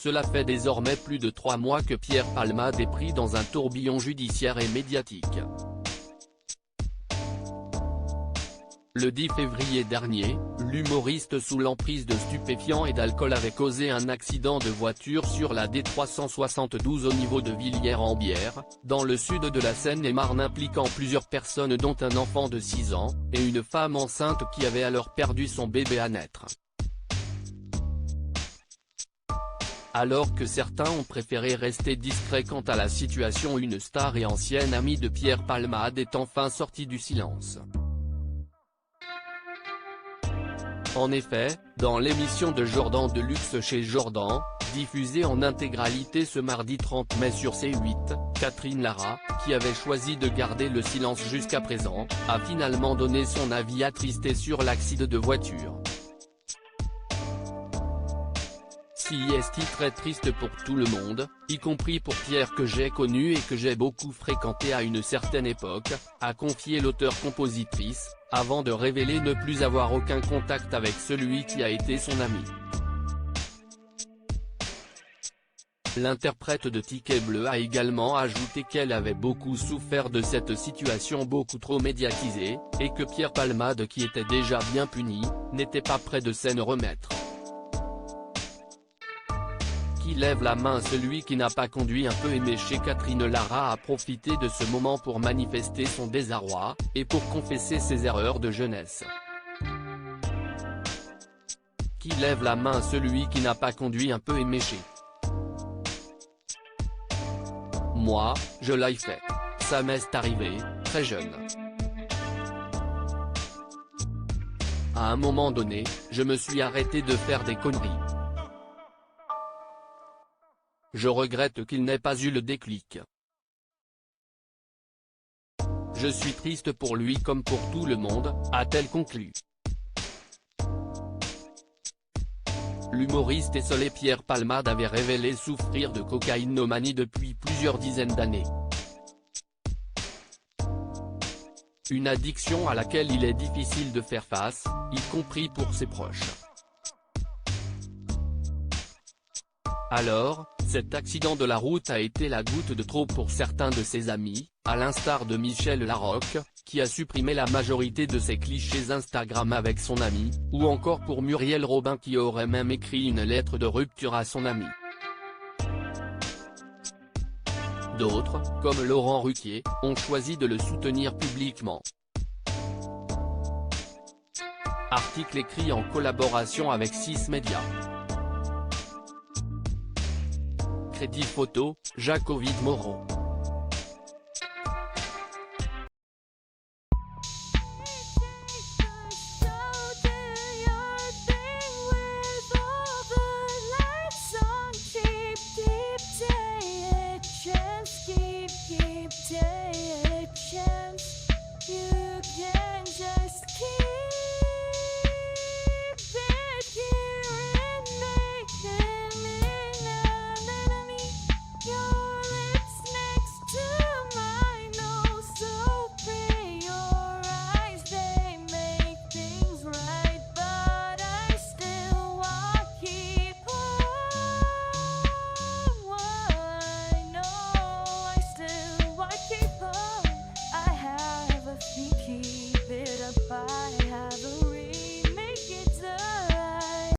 Cela fait désormais plus de 3 mois que Pierre Palmade est pris dans un tourbillon judiciaire et médiatique. Le 10 février dernier, l'humoriste sous l'emprise de stupéfiants et d'alcool avait causé un accident de voiture sur la D372 au niveau de Villiers-en-Bière, dans le sud de la Seine-et-Marne, impliquant plusieurs personnes dont un enfant de 6 ans, et une femme enceinte qui avait alors perdu son bébé à naître. Alors que certains ont préféré rester discrets quant à la situation, une star et ancienne amie de Pierre Palmade est enfin sortie du silence. En effet, dans l'émission de Jordan de Luxe chez Jordan, diffusée en intégralité ce mardi 30 mai sur C8, Catherine Lara, qui avait choisi de garder le silence jusqu'à présent, a finalement donné son avis attristé sur l'accident de voiture. Si est très triste pour tout le monde, y compris pour Pierre que j'ai connu et que j'ai beaucoup fréquenté à une certaine époque, a confié l'auteure-compositrice, avant de révéler ne plus avoir aucun contact avec celui qui a été son ami. L'interprète de Ticket Bleu a également ajouté qu'elle avait beaucoup souffert de cette situation beaucoup trop médiatisée, et que Pierre Palmade, qui était déjà bien puni, n'était pas prêt de s'en remettre. Qui lève la main celui qui n'a pas conduit un peu éméché. Catherine Lara a profité de ce moment pour manifester son désarroi, et pour confesser ses erreurs de jeunesse. Qui lève la main celui qui n'a pas conduit un peu éméché. Moi, je l'ai fait. Ça m'est arrivé, très jeune. À un moment donné, je me suis arrêté de faire des conneries. Je regrette qu'il n'ait pas eu le déclic. Je suis triste pour lui comme pour tout le monde, a-t-elle conclu. L'humoriste esseulé Pierre Palmade avait révélé souffrir de cocaïnomanie depuis plusieurs dizaines d'années. Une addiction à laquelle il est difficile de faire face, y compris pour ses proches. Alors, cet accident de la route a été la goutte de trop pour certains de ses amis, à l'instar de Michel Larocque, qui a supprimé la majorité de ses clichés Instagram avec son ami, ou encore pour Muriel Robin qui aurait même écrit une lettre de rupture à son ami. D'autres, comme Laurent Ruquier, ont choisi de le soutenir publiquement. Article écrit en collaboration avec 6 Médias. Crédit photo, Jacques Ovid Moreau.